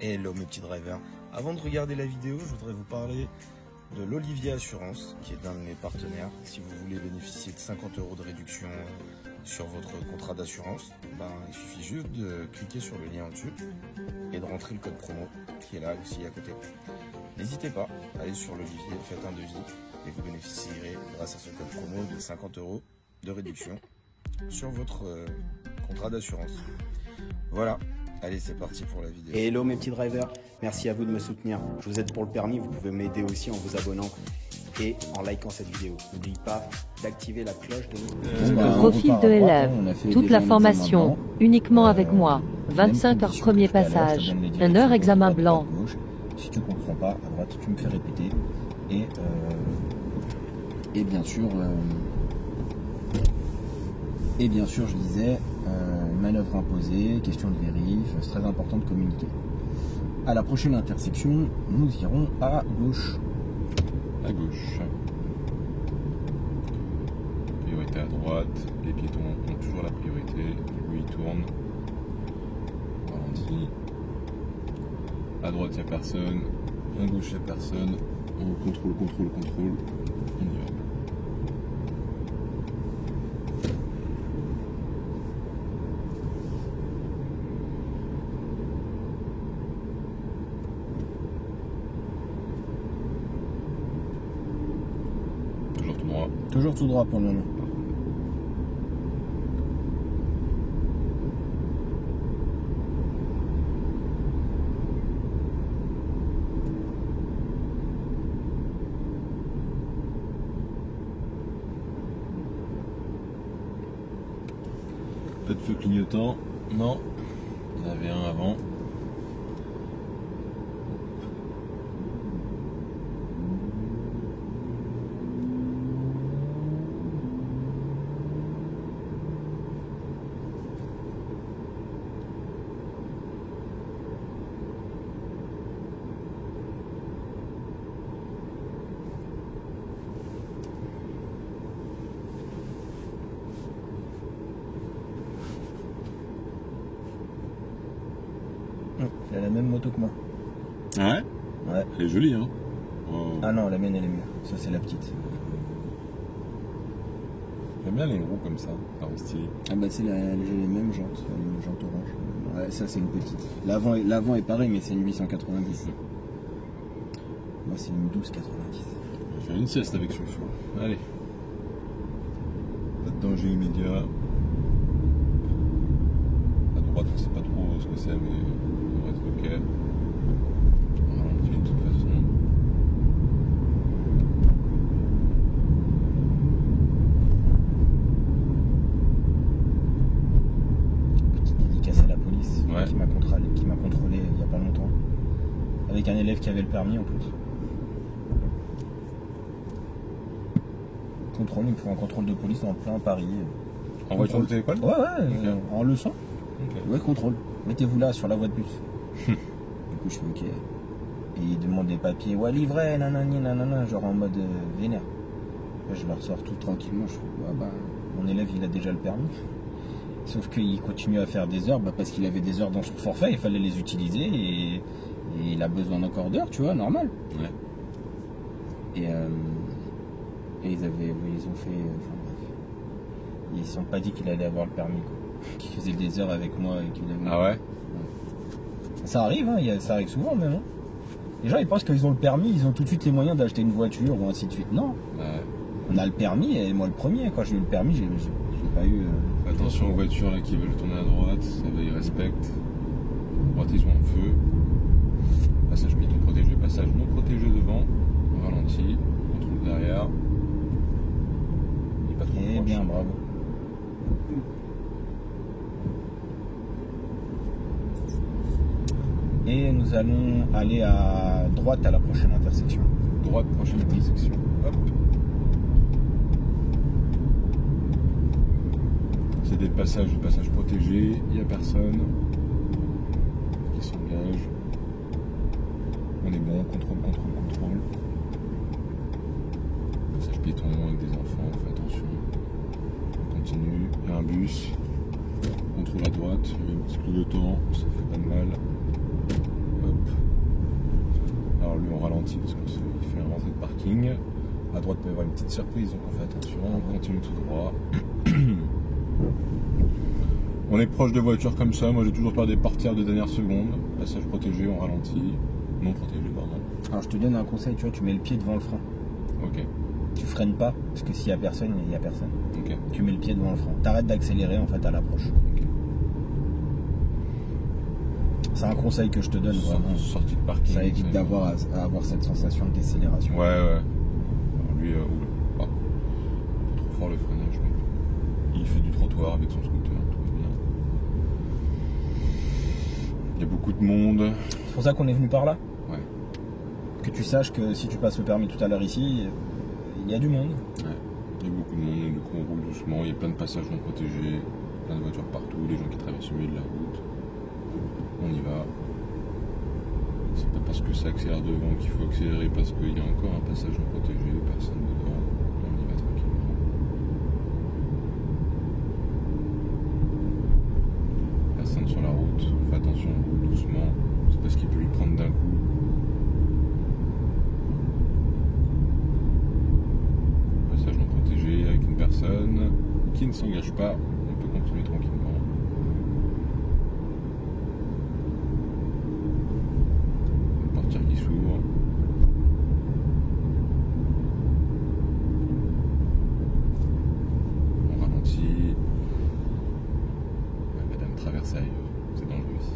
Hello mes petits drivers. Avant de regarder la vidéo, je voudrais vous parler de l'Olivier Assurance, qui est l'un de mes partenaires. Si vous voulez bénéficier de 50 € de réduction sur votre contrat d'assurance, il suffit juste de cliquer sur le lien au-dessus et de rentrer le code promo qui est là aussi à côté. N'hésitez pas, allez sur l'Olivier, faites un devis et vous bénéficierez grâce à ce code promo de 50 € de réduction sur votre contrat d'assurance. Voilà. Allez, c'est parti pour la vidéo. Hello mes petits drivers, merci à vous de me soutenir. Je vous aide pour le permis, vous pouvez m'aider aussi en vous abonnant et en likant cette vidéo. N'oubliez pas d'activer la cloche de notification. Profil de élève, toute la formation, uniquement avec moi. 25 heures premier passage, 1 heure examen blanc. Si tu comprends pas, à droite tu me fais répéter. Et bien sûr, je disais, manœuvre imposée, question de vérif, c'est très important de communiquer. À la prochaine intersection, nous irons à gauche. À gauche. Priorité à droite, les piétons ont toujours la priorité, lui il tourne. Ralenti. À droite il n'y a personne, à gauche il n'y a personne, on contrôle, on y va. Toujours tout droit. Toujours tout droit pour le moment. Pas de feu clignotant. Non. Il y en avait un avant. Il a la même moto que moi. Ouais. Ouais. Elle est jolie, hein. Wow. Ah non, la mienne elle est mieux. Ça c'est la petite. J'aime bien les roues comme ça, par style. Ah bah c'est j'ai les mêmes jantes, orange. Ouais, ça c'est une petite. L'avant est pareil mais c'est une 890. Moi c'est une 1290. On va faire une sieste avec Soufou. Allez. Pas de danger immédiat. À droite on sait pas trop ce que c'est mais on devrait être ok. On ralentit de toute façon. Petite dédicace à la police Ouais. qui m'a contrôlé il y a pas longtemps. Avec un élève qui avait le permis en plus. Contrôle, il me faut un contrôle de police en plein Paris. En voiture de téléphone? Ouais, Ok. en leçon. Ok. Ouais, contrôle. Mettez-vous là sur la voie de bus. Du coup, je fais ok. Et il demande des papiers. Ouais, livret, nanani, nanana, genre en mode vénère. Là, je leur sors tout tranquillement. Je fais, ouais, mon élève, il a déjà le permis. Sauf qu'il continue à faire des heures parce qu'il avait des heures dans son forfait. Il fallait les utiliser et il a besoin d'encore d'heures, tu vois, normal. Ouais. Et ils ont fait. Enfin bref. Ils ne sont pas dit qu'il allait avoir le permis, quoi. Qu'il faisait des heures avec moi et qu'il avait. Ah ouais? Ça arrive, hein, ça arrive souvent même. Hein. Les gens ils pensent qu'ils ont le permis, ils ont tout de suite les moyens d'acheter une voiture ou ainsi de suite. Non. Ouais. On a le permis et moi le premier, quand j'ai eu le permis, j'ai pas eu. Attention aux voitures là qui veulent tourner à droite, ça va, ils respectent. À droite ils ont un feu. Passage piéton protégé, passage non protégé devant. On ralentit, contrôle derrière. Il est pas trop Eh proche. bien, bravo. Et nous allons aller à droite à la prochaine intersection. Droite, prochaine intersection. Hop. C'est des passages protégés, il n'y a personne. Qui s'engage. On est bon, contrôle. Passage piéton avec des enfants, on fait attention. On continue, il y a un bus. Contrôle à droite, il y a un petit clignotant, ça fait pas de mal. Hop. ralentit parce qu'il fait un rentrée de parking. À droite, il peut y avoir une petite surprise, donc on fait attention. On continue tout droit. On est proche de voitures comme ça. Moi, j'ai toujours peur des portières de dernière seconde. Passage protégé, on ralentit. Non protégé, pardon. Alors, je te donne un conseil, tu vois, tu mets le pied devant le frein. Ok. Tu freines pas, parce que s'il y a personne, il y a personne. Ok. Tu mets le pied devant le frein. T'arrêtes d'accélérer, en fait, à l'approche. Ok. C'est un conseil que je te donne, vraiment. Sortie de parking. Ça évite d'avoir à avoir cette sensation de décélération. Ouais. Alors lui, oula. Ah. Un peu trop fort le freinage, mais il fait du trottoir avec son scooter, tout va bien. Il y a beaucoup de monde. C'est pour ça qu'on est venu par là. Ouais. Que tu saches que si tu passes le permis tout à l'heure ici, il y a du monde. Ouais. Il y a beaucoup de monde, du coup on roule doucement, il y a plein de passages non protégés, plein de voitures partout, les gens qui traversent au milieu de la route. On y va. C'est pas parce que ça accélère devant qu'il faut accélérer, parce qu'il y a encore un passage non protégé, personne dedans. On y va tranquillement. Personne sur la route, on fait attention, on roule doucement. C'est parce qu'il peut lui prendre d'un coup. Passage non protégé avec une personne qui ne s'engage pas, on peut continuer tranquillement. Une portière qui s'ouvre. On ralentit. Ouais, Madame traverse ailleurs, c'est dangereux ici.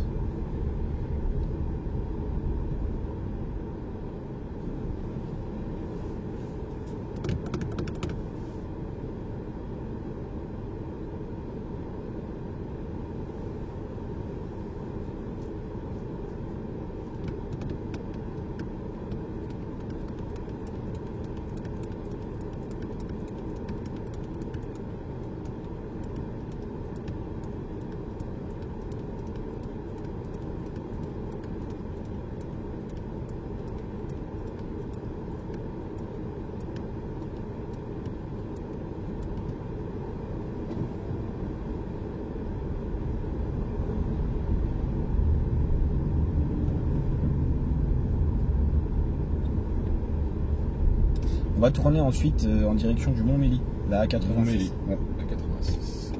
On va tourner ensuite en direction du Mont-Mély, la A86. Mont-Mély. Ouais. À 86.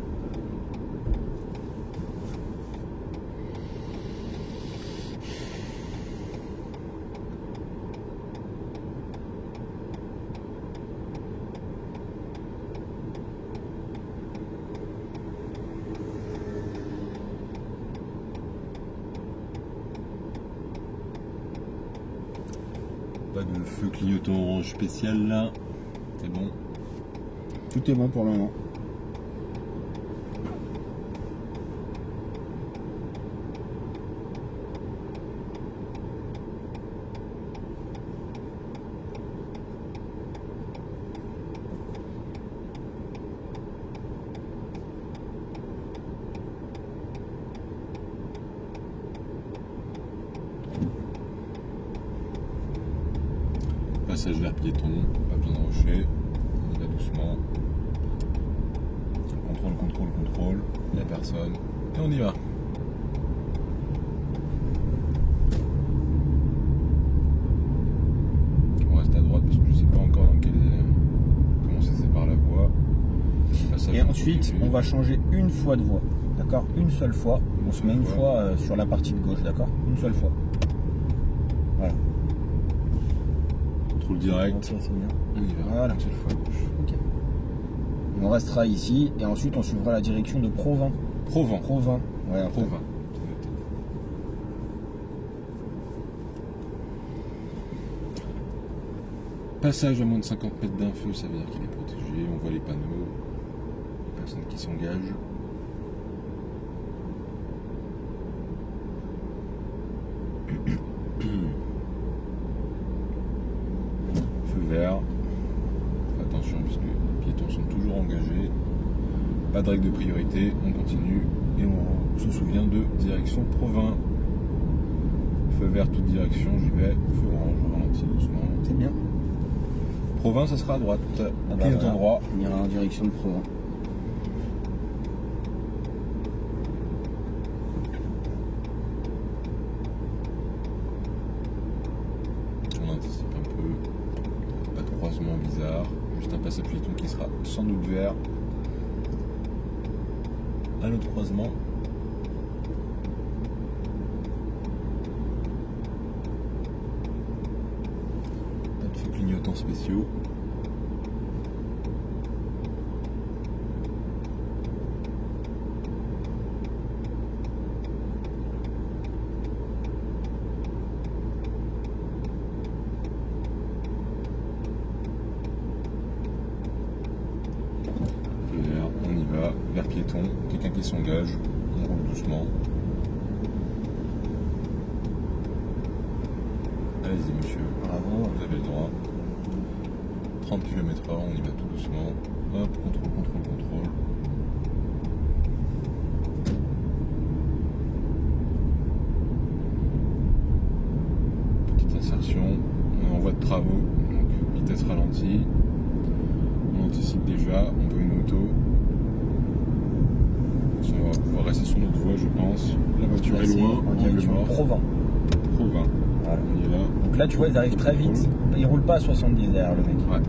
Pas de feu clignotant orange spécial là. C'est bon. Tout est bon pour le moment. Passage vers piéton, pas besoin de rocher. On y va doucement. Contrôle. Il n'y a personne. Et on y va. On reste à droite parce que je ne sais pas encore comment ça sépare la voie. Passage Et ensuite, on va changer une fois de voie. D'accord? Une seule fois. On se met une fois sur la partie de gauche, d'accord? Une seule fois. Voilà. Contrôle direct. Ok, c'est bien. On y va. Voilà. Une seule fois à gauche. Ok. On restera ici et ensuite on suivra la direction de Provins. Provins. Ouais, après. Provins. Passage à moins de 50 mètres d'un feu, ça veut dire qu'il est protégé. On voit les panneaux. Personne qui s'engage. Feu vert. Attention puisque les piétons sont toujours engagés. Pas de règle de priorité. On continue et on se souvient de direction Provins. Feu vert toute direction, j'y vais. Feu orange, on ralentit doucement. C'est bien. Provins, ça sera à droite. Ah bah Clignotant voilà. droit. On ira en direction de Provins. On anticipe. un passage piéton qui sera sans doute vert à notre croisement. Pas de feux clignotants spéciaux. Vers piéton, quelqu'un qui s'engage, on roule doucement. Allez-y monsieur, Bravo. vous avez le droit. 30 km/h, on y va tout doucement. Hop, contrôle. Petite insertion, on est en voie de travaux, donc vitesse ralentie. On anticipe déjà, on veut une auto. On va pouvoir rester sur notre voie, je pense. La voiture est loin, en direction Provins. Voilà. On y est là. Donc là, tu vois, ils arrivent très vite. Ils roulent pas à 70 derrière le mec. Ouais.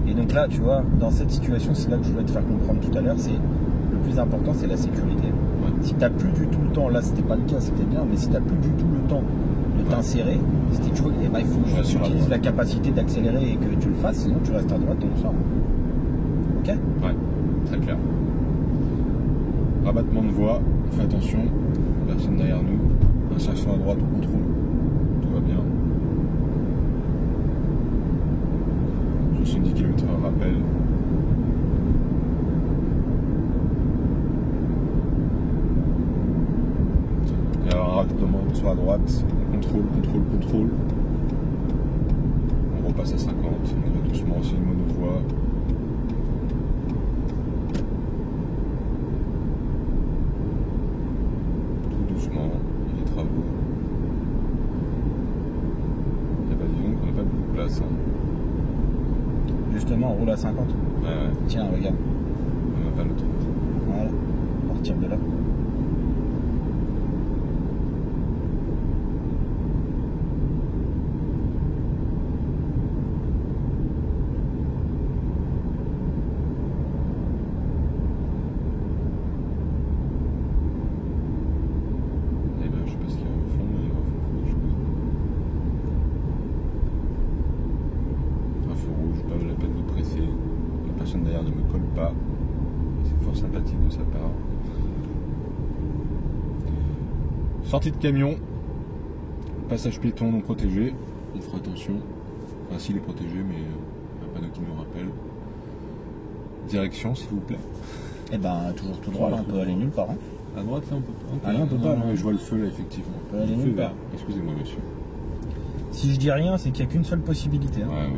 Et donc là, tu vois, dans cette situation, c'est là que je voulais te faire comprendre tout à l'heure, c'est le plus important, c'est la sécurité. Ouais. Si tu n'as plus du tout le temps, là, c'était pas le cas, c'était bien, mais si tu n'as plus du tout le temps de t'insérer, tu vois, eh ben, il faut que tu utilises la capacité d'accélérer et que tu le fasses, sinon tu restes à droite et on sort. Ok? Ouais, très clair. Rabattement de voie, fais attention, personne derrière nous, insertion à droite au contrôle, tout va bien. 70 km/h rappel. Et alors un rabattement sur la droite, contrôle. On repasse à 50, on va doucement aussi une monovoie. Il y a des travaux. Et bah disons qu'on n'a pas beaucoup de place. Justement, on roule à 50. Ouais. Tiens, regarde. On n'a pas le temps. Voilà. Partir de là. Derrière ne me colle pas, c'est fort sympathique de sa part. Sortie de camion, passage piéton non protégé, on fera attention, enfin s'il est protégé mais un panneau qui nous rappelle. Direction s'il vous plaît. Et ben toujours tout droit, là, on peut aller nulle part. Hein. À droite là on peut pas. Ah non, on peut pas. Je vois le feu là effectivement. On peut aller nulle part. Excusez-moi monsieur. Si je dis rien, c'est qu'il n'y a qu'une seule possibilité. Hein. Ouais.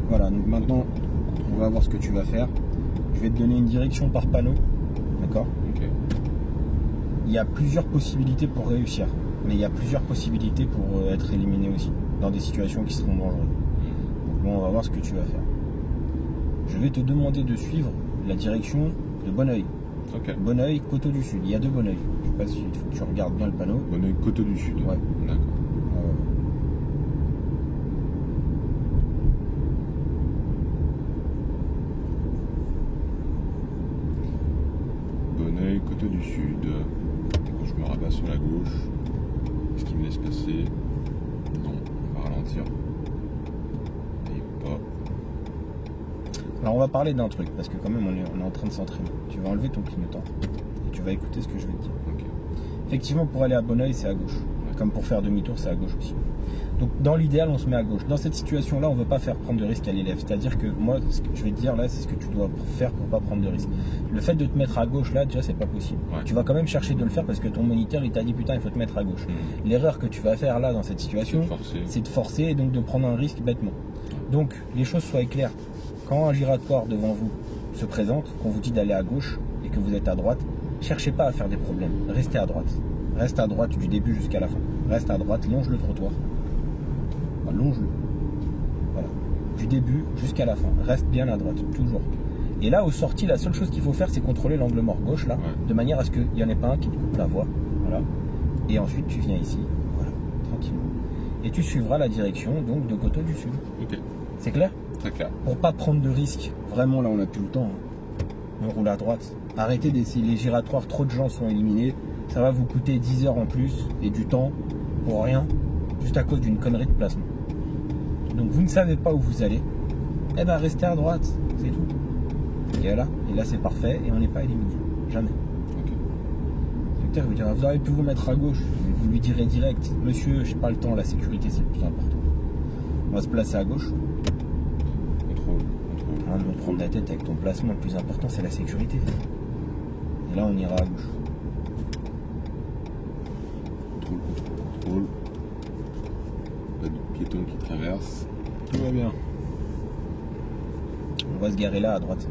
Voilà, donc maintenant, on va voir ce que tu vas faire. Je vais te donner une direction par panneau, d'accord? Ok. Il y a plusieurs possibilités pour réussir, mais il y a plusieurs possibilités pour être éliminé aussi, dans des situations qui seront dangereuses. Donc bon, on va voir ce que tu vas faire. Je vais te demander de suivre la direction de Bonneuil. Ok. Bonneuil, Coteau du Sud. Il y a deux Bonneuil. Je sais pas si il faut que tu regardes bien le panneau. Bonneuil, Coteau du Sud. Ouais. D'accord. Bonneuil, Coteau du Sud. Je me rabats sur la gauche. Est-ce qu'il me laisse passer? Non, on va ralentir. Et pas. Alors on va parler d'un truc, parce que quand même on est en train de s'entraîner. Tu vas enlever ton clignotant et tu vas écouter ce que je vais te dire. Okay. Effectivement, pour aller à Bonneuil, c'est à gauche. Ouais. Comme pour faire demi-tour, c'est à gauche aussi. Donc dans l'idéal, on se met à gauche. Dans cette situation-là, on ne veut pas faire prendre de risque à l'élève. C'est-à-dire que moi, ce que je vais te dire là, c'est ce que tu dois faire pour ne pas prendre de risque. Le fait de te mettre à gauche là, déjà, c'est pas possible. Ouais. Tu vas quand même chercher de le faire parce que ton moniteur, il t'a dit putain, il faut te mettre à gauche. L'erreur que tu vas faire là dans cette situation, c'est de forcer et donc de prendre un risque bêtement. Donc les choses soient claires. Quand un giratoire devant vous se présente, qu'on vous dit d'aller à gauche et que vous êtes à droite, cherchez pas à faire des problèmes. Restez à droite. Reste à droite du début jusqu'à la fin. Reste à droite, longe le trottoir. Longe-le. Voilà. Du début jusqu'à la fin. Reste bien à droite, toujours. Et là, aux sorties, la seule chose qu'il faut faire, c'est contrôler l'angle mort gauche, là, de manière à ce qu'il n'y en ait pas un qui te coupe la voie. Voilà. Et ensuite, tu viens ici, voilà, tranquillement. Et tu suivras la direction donc de Coteau du Sud. Ok. C'est clair? Très clair. Pour pas prendre de risques, vraiment là on n'a plus le temps. Hein. On roule à droite. Arrêtez d'essayer les giratoires, trop de gens sont éliminés. Ça va vous coûter 10 heures en plus et du temps pour rien, juste à cause d'une connerie de placement. Donc vous ne savez pas où vous allez, eh ben restez à droite, c'est tout. Et là c'est parfait et on n'est pas éliminé. Jamais. Ok. Le docteur vous dira, vous auriez pu vous mettre à gauche, mais vous lui direz direct, monsieur, j'ai pas le temps, la sécurité c'est le plus important. On va se placer à gauche. Contrôle. On prend la tête avec ton placement, le plus important c'est la sécurité. Et là on ira à gauche. Contrôle. Pas de piéton qui traverse. Tout va bien. On va se garer là à droite.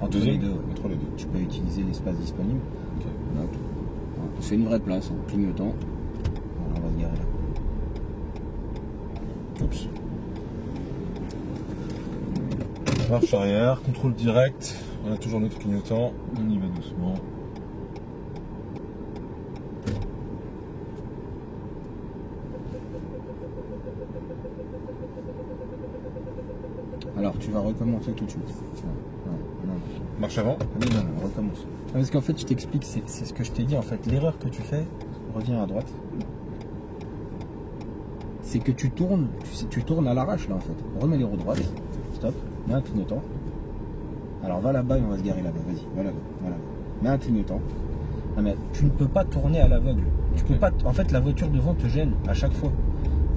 Entre les deux. Entre les deux. Tu peux utiliser l'espace disponible. Ok. Voilà. C'est une vraie place, en clignotant. Voilà, on va se garer là. Oups. Marche arrière, contrôle direct. On a toujours notre clignotant. On y va doucement. Alors tu vas recommencer tout de suite. Non. Marche avant. Non, recommence. Parce qu'en fait je t'explique, c'est ce que je t'ai dit en fait. L'erreur que tu fais, reviens à droite. C'est que tu tournes à l'arrache là en fait. Remets les roues droites. Stop. Mets un clignotant. Alors va là-bas et on va se garer là-bas. Vas-y, va là-bas. Voilà. Mets un clignotant. Non, mais tu ne peux pas tourner à l'aveugle. Tu peux pas. En fait, la voiture devant te gêne à chaque fois.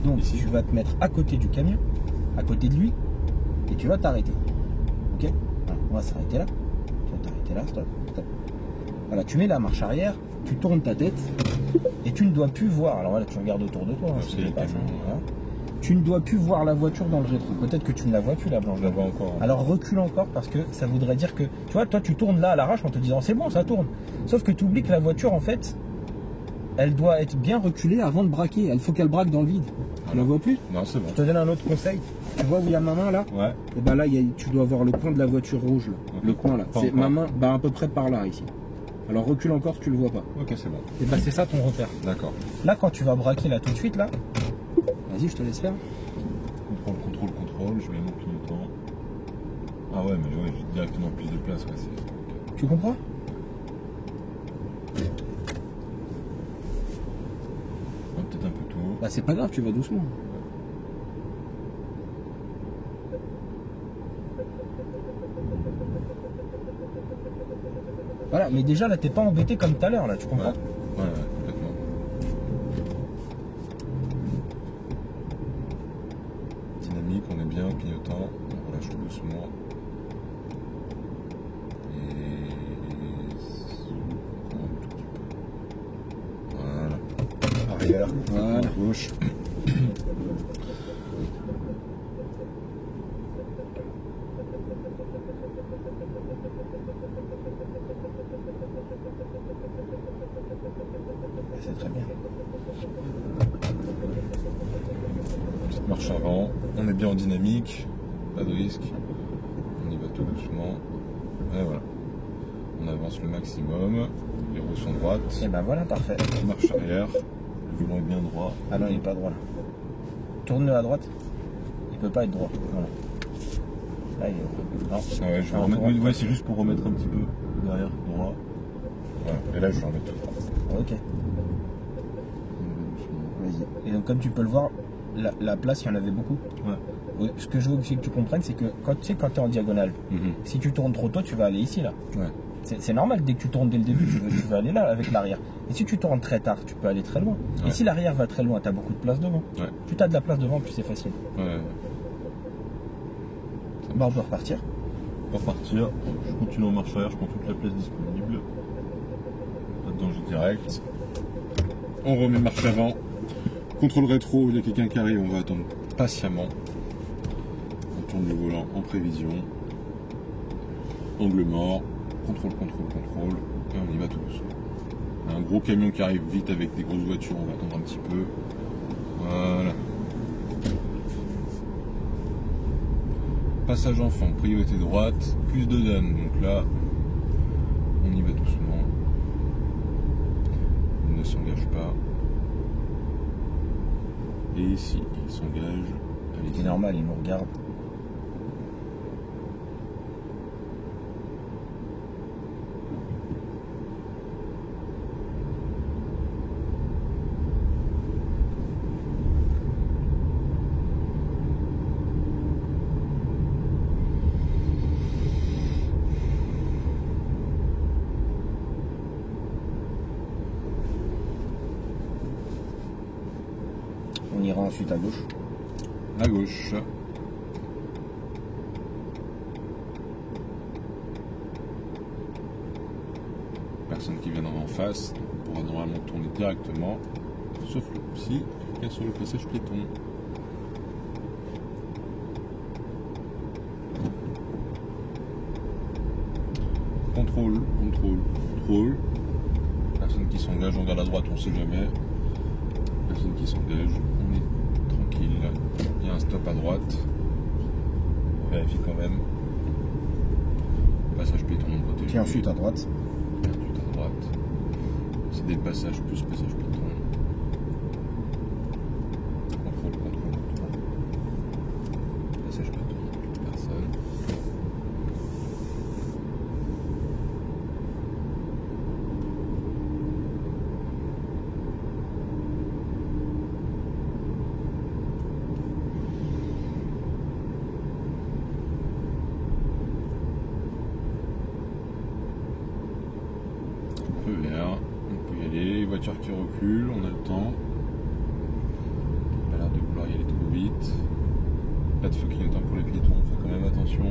Donc Ici. tu vas te mettre à côté du camion, à côté de lui, et tu vas t'arrêter. Ok? Voilà, on va s'arrêter là. Tu vas t'arrêter là. Stop. Voilà, tu mets la marche arrière, tu tournes ta tête, et tu ne dois plus voir. Alors voilà, tu regardes autour de toi. Hein, c'est le camion, voilà. Tu ne dois plus voir la voiture dans le rétro. Peut-être que tu ne la vois plus la blanche. Je la vois encore. Alors recule encore parce que ça voudrait dire que, tu vois, toi tu tournes là à l'arrache en te disant c'est bon, ça tourne. Sauf que tu oublies que la voiture en fait, elle doit être bien reculée avant de braquer. Il faut qu'elle braque dans le vide. Tu la vois plus? Non, c'est bon. Je te donne un autre conseil. Tu vois où il y a ma main là? Ouais. Et ben là, tu dois voir le coin de la voiture rouge. Là. Ok. Le coin là. Pas C'est encore. ma main, bah à peu près par là ici. Alors recule encore si tu le vois pas. Ok, c'est bon. Et ben c'est ça ton repère. D'accord. Là quand tu vas braquer là tout de suite là, vas-y je te laisse faire. Contrôle. Je mets mon clignotant. Ah ouais, mais ouais, j'ai directement plus de place. Ouais, c'est... Tu comprends? Peut-être un peu tout haut. Bah c'est pas grave, tu vas doucement. Voilà, mais déjà là t'es pas embêté comme tout à l'heure là, tu comprends? Ouais, complètement. Dynamique, on est bien, clignotant. On relâche tout doucement. Et... un tout petit peu. Voilà. Arrière, Voilà. gauche. C'est très bien. Petite marche avant, on est bien en dynamique, pas de risque, on y va tout doucement, et voilà, on avance le maximum, les roues sont droites, Et ben voilà, parfait. marche arrière, le volant est bien droit. Ah non, il est pas droit là. Tourne-le à droite. Il peut pas être droit. Voilà. Là il est droit. Non. Ah ouais, je vais Alors, remettre, droit. ouais, c'est juste pour remettre un petit peu derrière, droit. Voilà, et là je vais remettre tout droit. Ok. Vas-y. Et donc comme tu peux le voir, la place il y en avait beaucoup. Ouais. Oui, ce que je veux aussi que tu comprennes, c'est que quand tu es en diagonale, si tu tournes trop tôt, tu vas aller ici là. Ouais. C'est normal, dès que tu tournes dès le début, tu vas aller là avec l'arrière. Et si tu tournes très tard, tu peux aller très loin. Ouais. Et si l'arrière va très loin, tu as beaucoup de place devant. Ouais. Plus tu as de la place devant, plus c'est facile. Ouais. Bah on peut repartir. Pour partir, je continue en marche arrière, je prends toute la place disponible. Pas de danger direct. On remet marche avant. Contrôle rétro, il y a quelqu'un qui arrive, on va attendre patiemment. On tourne le volant en prévision. Angle mort. Contrôle. Et on y va tout doucement. Un gros camion qui arrive vite avec des grosses voitures, on va attendre un petit peu. Voilà. Passage enfant, priorité droite, plus de dames, donc là, on y va doucement. Il ne s'engage pas. Et ici, il s'engage. C'est normal, il nous regarde. On ira ensuite à gauche. À gauche. Personne qui viendra en face, on pourra normalement tourner directement, sauf le psy qui est sur le passage piéton. Contrôle, contrôle, contrôle. Personne qui s'engage, on regarde à droite, on sait jamais. Personne qui s'engage, on est tranquille. Il y a un stop à droite. On vérifie quand même. Passage piéton non protégé. Puis ensuite à droite. Et ensuite à droite. C'est des passages plus passage piéton. Contrôle, contrôle, contrôle. Passage piéton, plus personne. Feu vert, on peut y aller, voiture qui recule, on a le temps. Pas l'air de vouloir y aller trop vite. Pas de feu clignotant pour les piétons, on fait quand même attention.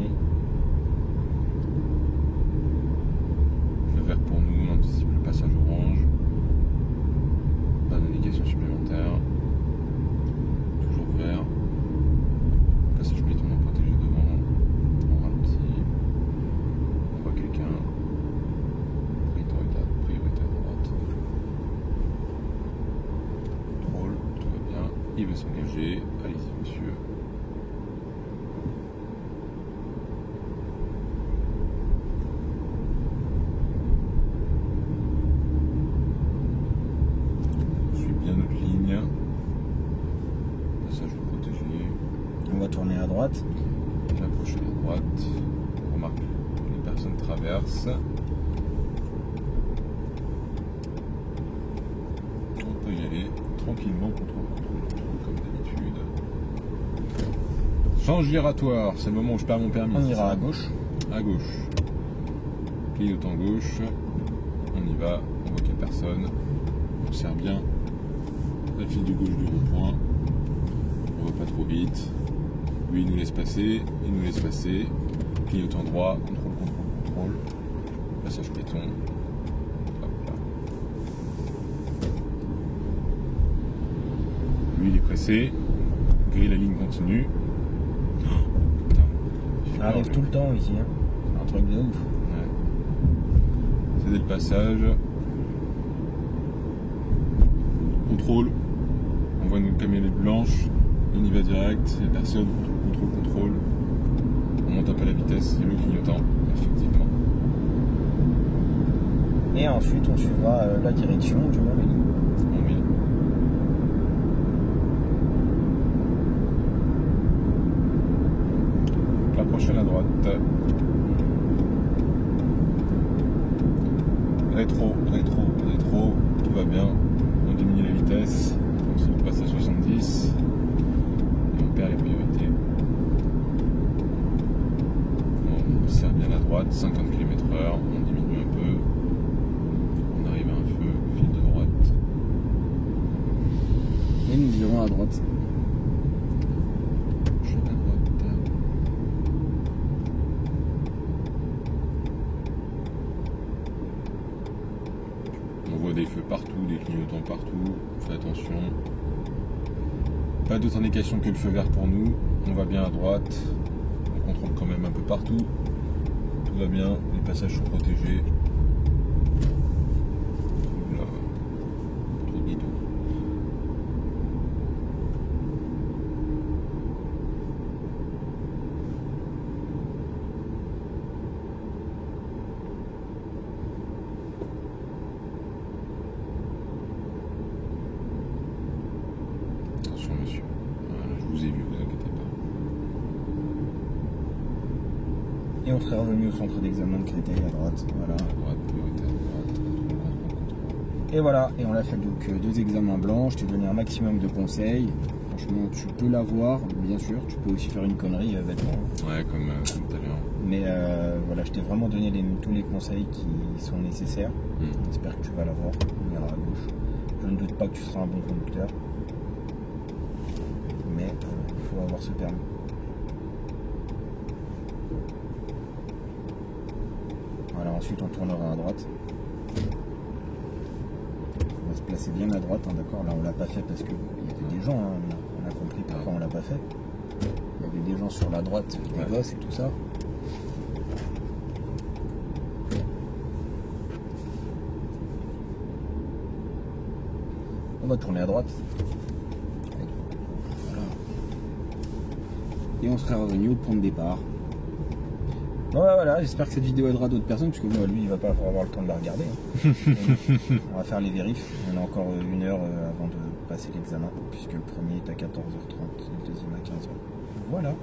Feu vert pour nous, on anticipe le passage orange. Pas d'indication supplémentaire. Toujours vert. Passage piéton non protégé devant. On ralentit. On voit quelqu'un. Priorité à droite. Contrôle, tout va bien. Il veut s'engager. Allez-y, monsieur. On suit bien notre ligne. Passage protégé. On va tourner à droite. J'approche à droite. On remarque que les personnes traversent. On peut y aller tranquillement, contrôle, contrôle, contrôle, comme d'habitude. Change giratoire, c'est le moment où je perds mon permis. On ira à gauche. À gauche. Clignotant gauche. On y va, on voit qu'il n'y a personne. On serre bien la file de gauche du rond-point. On va pas trop vite. Lui il nous laisse passer, il nous laisse passer. Clignotant droit, contrôle, contrôle, contrôle. Passage piéton. Hop là. Lui il est pressé. Grille la ligne continue. Oh, putain. Il fait Ça peur, arrive lui. tout le temps ici. Hein. C'est un truc de ouf. Ouais. Céder le passage. Contrôle. On voit une camionnette blanche. On y va direct. Il n'y a personne. Contrôle, contrôle, contrôle. On monte un peu la vitesse. Et le clignotant, effectivement. Et ensuite, on suivra la direction du Montmédy. On met. La prochaine à droite. Rétro, rétro, rétro. Tout va bien. On diminue la vitesse. Donc si on passe à 70. Et on perd les priorités. On serre bien à droite. 50 km/h. On diminue un peu. On arrive à un feu. File de droite. Et nous irons à droite. Prochaine à droite. On voit des feux partout, des clignotants partout, on fait attention. Pas d'autre indication que le feu vert pour nous, on va bien à droite, on contrôle quand même un peu partout. Tout va bien, les passages sont protégés. Oula, trop de guidon. Attention monsieur. Et on serait revenu au centre d'examen de Créteil à droite. Voilà. À droite, priorité à droite, contrôle. Et voilà, et on a fait donc 2 examens blancs. Je t'ai donné un maximum de conseils. Franchement, tu peux l'avoir, bien sûr. Tu peux aussi faire une connerie bêtement. Ouais, comme tout à l'heure. Mais voilà, je t'ai vraiment donné tous les conseils qui sont nécessaires. J'espère que tu vas l'avoir. On verra à gauche. Je ne doute pas que tu seras un bon conducteur. Mais il faut avoir ce permis. Voilà, ensuite on tournera à droite. On va se placer bien à droite, hein, d'accord. Là on l'a pas fait parce qu'il y avait des gens, hein, on a compris pourquoi on l'a pas fait. Il y avait des gens sur la droite, des gosses et tout ça. On va tourner à droite. Voilà. Et on serait revenu au point de départ. Voilà, j'espère que cette vidéo aidera d'autres personnes, parce que lui, il va pas avoir le temps de la regarder. Hein. On va faire les vérifs. On a encore 1 heure avant de passer l'examen, puisque le premier est à 14h30 et le deuxième à 15h. Voilà.